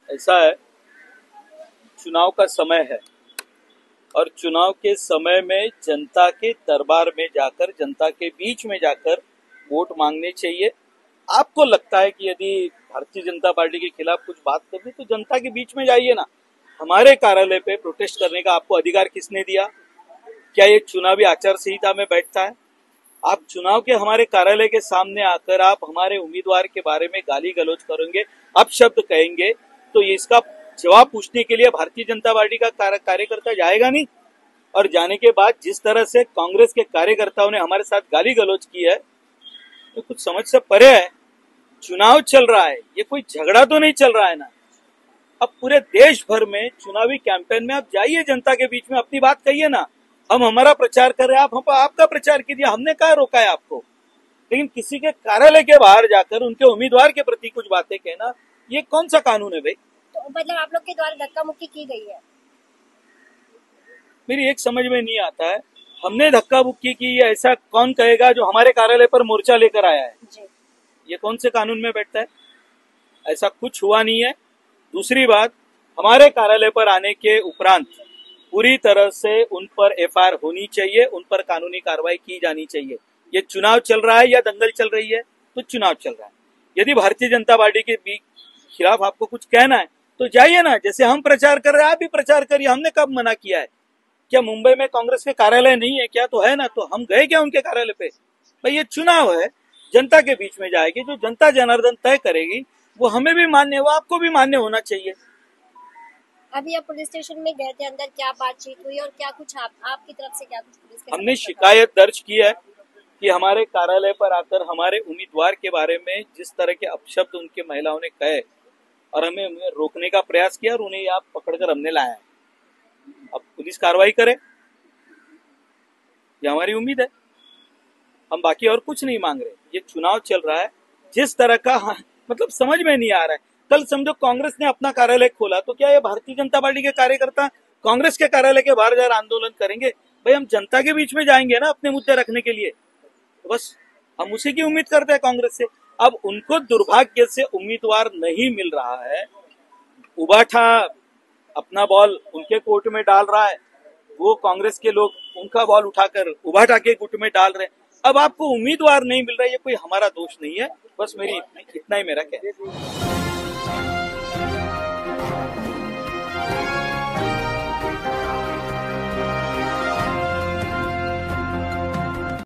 ऐसा है, चुनाव का समय है और चुनाव के समय में जनता के दरबार में जाकर, जनता के बीच में जाकर वोट मांगने चाहिए। आपको लगता है कि यदि भारतीय जनता पार्टी के खिलाफ कुछ बात करनी तो जनता के बीच में जाइए ना। हमारे कार्यालय पे प्रोटेस्ट करने का आपको अधिकार किसने दिया? क्या ये चुनावी आचार संहिता में बैठता है? आप चुनाव के हमारे कार्यालय के सामने आकर आप हमारे उम्मीदवार के बारे में गाली गलौज करेंगे, अपशब्द कहेंगे, तो ये इसका जवाब पूछने के लिए भारतीय जनता पार्टी का कार्यकर्ता जाएगा नहीं। और जाने के बाद जिस तरह से कांग्रेस के कार्यकर्ताओं ने हमारे साथ गाली गलौज की है, तो कुछ समझ से परे है। चुनाव चल रहा है, ये कोई झगड़ा तो नहीं चल रहा है ना। अब पूरे देश भर में चुनावी कैंपेन में आप जाइए, जनता के बीच में अपनी बात कहिए ना। हम हमारा प्रचार कर रहे हैं, आप आपका प्रचार कीजिए, हमने कहा रोका है आपको। लेकिन किसी के कार्यालय के बाहर जाकर उनके उम्मीदवार के प्रति कुछ बातें कहना, ये कौन सा कानून है भाई? तो मतलब आप लोग के द्वारा धक्का मुक्की की गई है? मेरी एक समझ में नहीं आता है, हमने धक्का मुक्की की है ऐसा कौन कहेगा जो हमारे कार्यालय पर मोर्चा लेकर आया है जी। ये कौन से कानून में बैठता है? ऐसा कुछ हुआ नहीं है। दूसरी बात, हमारे कार्यालय पर आने के उपरांत पूरी तरह से उन पर एफआईआर होनी चाहिए, उन पर कानूनी कार्रवाई की जानी चाहिए। ये चुनाव चल रहा है या दंगल चल रही है? तो चुनाव चल रहा है। यदि भारतीय जनता पार्टी के खिलाफ आपको कुछ कहना है तो जाइए ना, जैसे हम प्रचार कर रहे हैं आप भी प्रचार करिए। हमने कब मना किया है? क्या मुंबई में कांग्रेस के कार्यालय नहीं है क्या? तो है ना, तो हम गए क्या उनके कार्यालय पे? भाई ये चुनाव है, जनता के बीच में जाएगी, जो जनता जनार्दन तय करेगी वो हमें भी मान्य हो, आपको भी मान्य होना चाहिए। अभी आप पुलिस स्टेशन में गए थे, अंदर क्या बातचीत हुई और क्या कुछ आपकी तरफ से क्या कुछ पुलिस के? हमने शिकायत दर्ज की है कि हमारे कार्यालय पर आकर हमारे उम्मीदवार के बारे में जिस तरह के अपशब्द उनके महिलाओं ने कहे और हमें उन्हें रोकने का प्रयास किया और उन्हें आप पकड़कर हमने लाया है। अब पुलिस कार्रवाई करे, ये हमारी उम्मीद है। हम बाकी और कुछ नहीं मांग रहे। ये चुनाव चल रहा है, जिस तरह का मतलब समझ में नहीं आ रहा है। कल समझो कांग्रेस ने अपना कार्यालय खोला तो क्या ये भारतीय जनता पार्टी के कार्यकर्ता कांग्रेस के कार्यालय के बाहर जाकर आंदोलन करेंगे? भाई हम जनता के बीच में जाएंगे ना अपने मुद्दे रखने के लिए, तो बस हम उसी की उम्मीद करते हैं कांग्रेस से। अब उनको दुर्भाग्य से उम्मीदवार नहीं मिल रहा है, उबाठा अपना बॉल उनके कोर्ट में डाल रहा है, वो कांग्रेस के लोग उनका बॉल उठाकर उबाठा के गुट में डाल रहे हैं। अब आपको उम्मीदवार नहीं मिल रहा है, ये कोई हमारा दोष नहीं है। बस मेरी इतना ही मेरा कहना है।